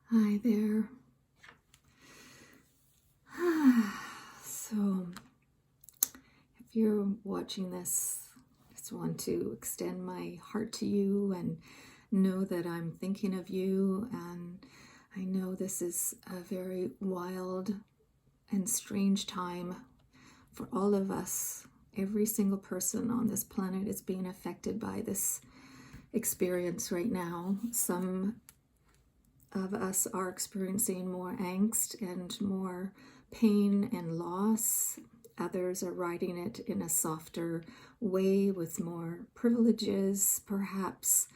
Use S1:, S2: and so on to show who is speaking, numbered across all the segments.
S1: Hi there. So, if you're watching this, I just want to extend my heart to you and know that I'm thinking of you. And I know this is a very wild and strange time for all of us. Every single person on this planet is being affected by this experience right now. Some of us are experiencing more angst and more pain and loss. Others are riding it in a softer way with more privileges, perhaps.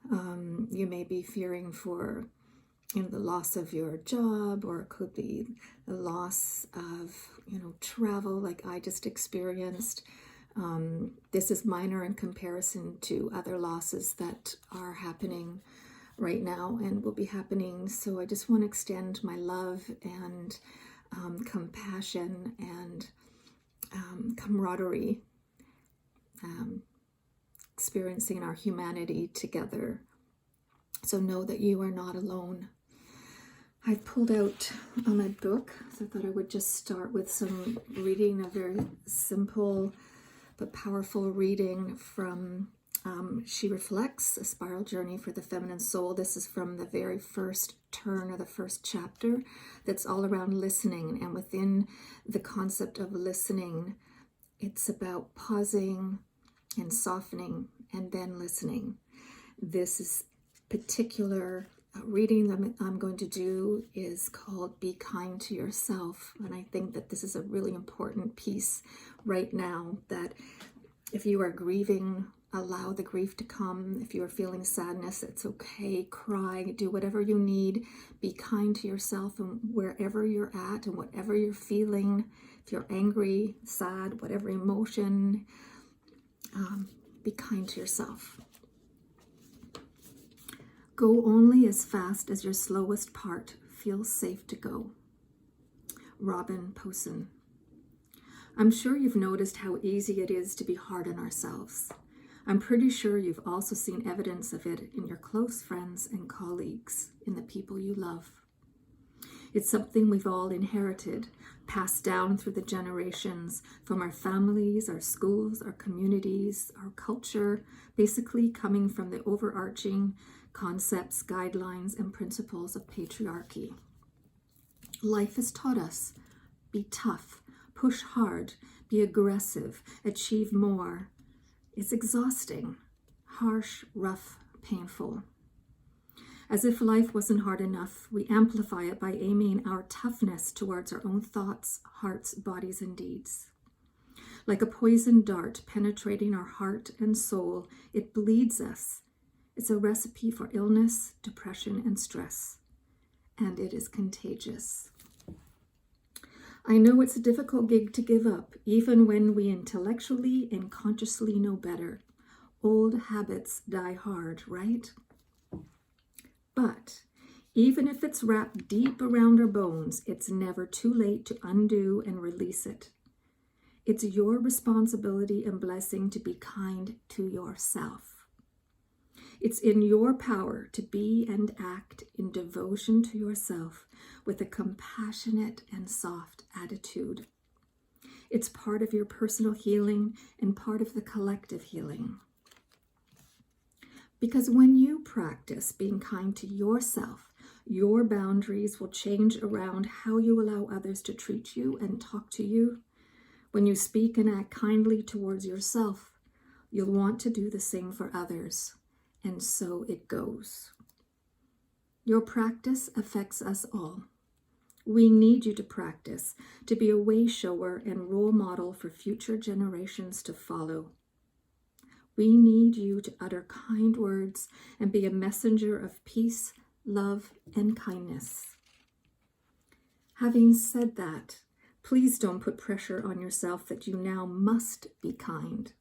S1: You may be fearing for the loss of your job, or it could be the loss of travel like I just experienced. This is minor in comparison to other losses that are happening right now and will be happening. So I just want to extend my love and compassion and camaraderie, experiencing our humanity together. So know that you are not alone. I've pulled out my book, so I thought I would just start with some reading, a very simple but powerful reading from She Reflects, A Spiral Journey for the Feminine Soul. This is from the very first turn or the first chapter that's all around listening. And within the concept of listening, it's about pausing and softening and then listening. This is particular reading that I'm going to do is called Be Kind to Yourself. And I think that this is a really important piece right now, that if you are grieving, allow the grief to come. If you are feeling sadness, it's okay. Cry, do whatever you need. Be kind to yourself and wherever you're at and whatever you're feeling. If you're angry, sad, whatever emotion, be kind to yourself. Go only as fast as your slowest part feels safe to go. Robin Posen. I'm sure you've noticed how easy it is to be hard on ourselves. I'm pretty sure you've also seen evidence of it in your close friends and colleagues, in the people you love. It's something we've all inherited, passed down through the generations, from our families, our schools, our communities, our culture, basically coming from the overarching concepts, guidelines, and principles of patriarchy. Life has taught us, be tough, push hard, be aggressive, achieve more. It's exhausting, harsh, rough, painful. As if life wasn't hard enough, we amplify it by aiming our toughness towards our own thoughts, hearts, bodies, and deeds. Like a poisoned dart penetrating our heart and soul, it bleeds us. It's a recipe for illness, depression, and stress. And it is contagious. I know it's a difficult gig to give up, even when we intellectually and consciously know better. Old habits die hard, right? But even if it's wrapped deep around our bones, it's never too late to undo and release it. It's your responsibility and blessing to be kind to yourself. It's in your power to be and act in devotion to yourself with a compassionate and soft attitude. It's part of your personal healing and part of the collective healing. Because when you practice being kind to yourself, your boundaries will change around how you allow others to treat you and talk to you. When you speak and act kindly towards yourself, you'll want to do the same for others. And so it goes. Your practice affects us all. We need you to practice, to be a way shower and role model for future generations to follow. We need you to utter kind words and be a messenger of peace, love, and kindness. Having said that, please don't put pressure on yourself that you now must be kind.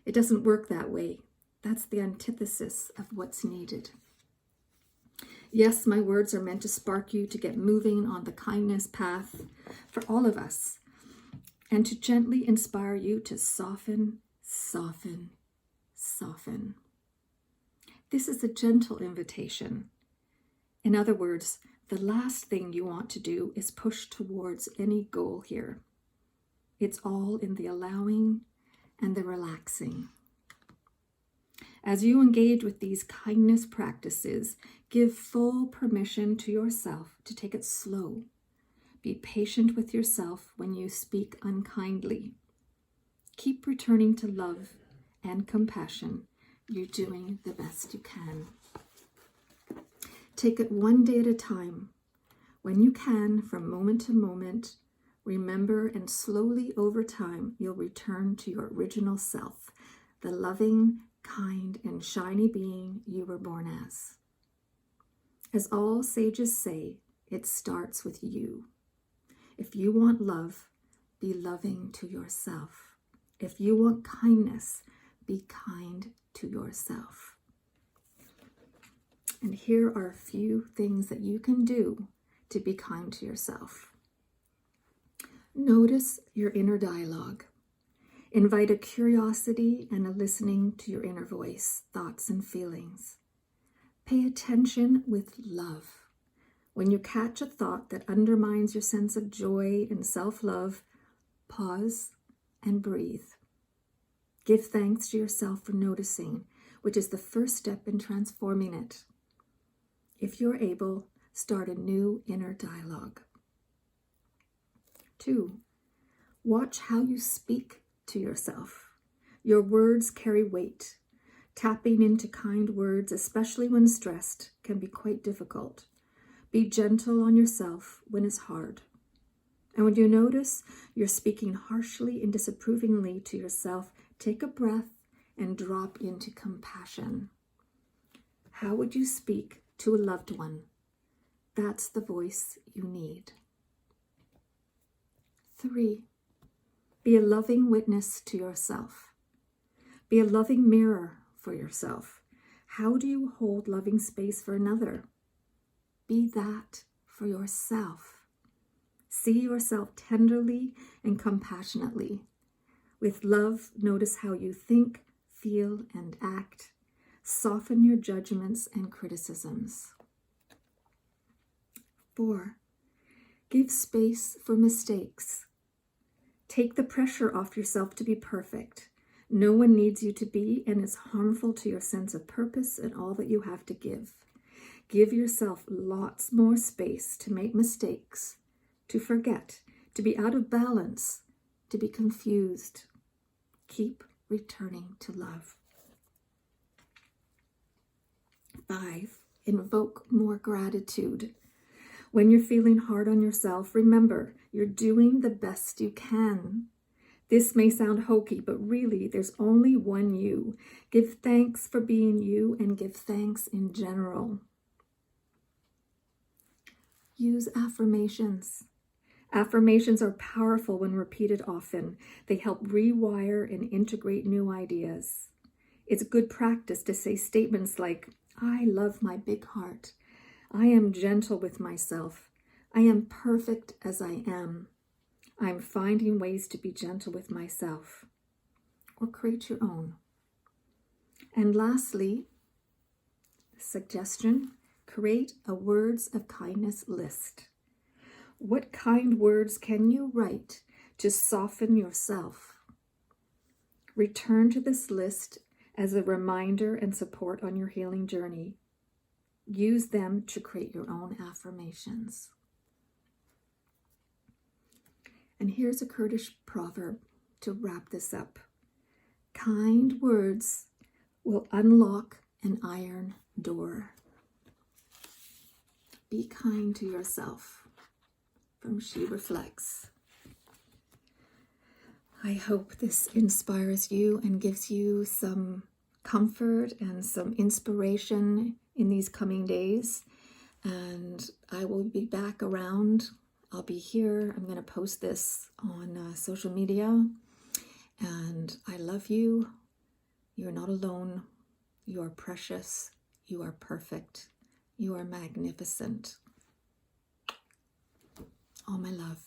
S1: It doesn't work that way. That's the antithesis of what's needed. Yes, my words are meant to spark you to get moving on the kindness path for all of us, and to gently inspire you to soften, soften, soften. This is a gentle invitation, In other words, the last thing you want to do is push towards any goal here. It's all in the allowing and the relaxing. As you engage with these kindness practices, give full permission to yourself to take it slow. Be patient with yourself when you speak unkindly. Keep returning to love and compassion. You're doing the best you can. Take it one day at a time. When you can, from moment to moment, remember, and slowly over time, you'll return to your original self, the loving, kind, and shiny being you were born as. As all sages say, it starts with you. If you want love, be loving to yourself. If you want kindness, be kind to yourself. And here are a few things that you can do to be kind to yourself. Notice your inner dialogue. Invite a curiosity and a listening to your inner voice, thoughts, and feelings. Pay attention with love. When you catch a thought that undermines your sense of joy and self-love, pause and breathe. Give thanks to yourself for noticing, which is the first step in transforming it. If you're able, start a new inner dialogue. 2, watch how you speak to yourself. Your words carry weight. Tapping into kind words, especially when stressed, can be quite difficult. Be gentle on yourself when it's hard. And when you notice you're speaking harshly and disapprovingly to yourself, take a breath and drop into compassion. How would you speak to a loved one? That's the voice you need. 3, be a loving witness to yourself. Be a loving mirror for yourself. How do you hold loving space for another? Be that for yourself. See yourself tenderly and compassionately. With love, notice how you think, feel, and act. Soften your judgments and criticisms. 4, give space for mistakes. Take the pressure off yourself to be perfect. No one needs you to be, and it's harmful to your sense of purpose and all that you have to give. Give yourself lots more space to make mistakes, to forget, to be out of balance, to be confused. Keep returning to love. 5, invoke more gratitude. When you're feeling hard on yourself, remember, you're doing the best you can. This may sound hokey, but really, there's only one you. Give thanks for being you and give thanks in general. Use affirmations. Affirmations are powerful when repeated often. They help rewire and integrate new ideas. It's good practice to say statements like, I love my big heart. I am gentle with myself. I am perfect as I am. I'm finding ways to be gentle with myself. Or create your own. And lastly, suggestion, create a words of kindness list. What kind words can you write to soften yourself? Return to this list as a reminder and support on your healing journey. Use them to create your own affirmations. And here's a Kurdish proverb to wrap this up. Kind words will unlock an iron door. Be kind to yourself. From She Reflects. I hope this inspires you and gives you some comfort and some inspiration in these coming days. And I will be back around. I'll be here. I'm going to post this on social media. And I love you. You're not alone. You are precious. You are perfect. You are magnificent. All my love.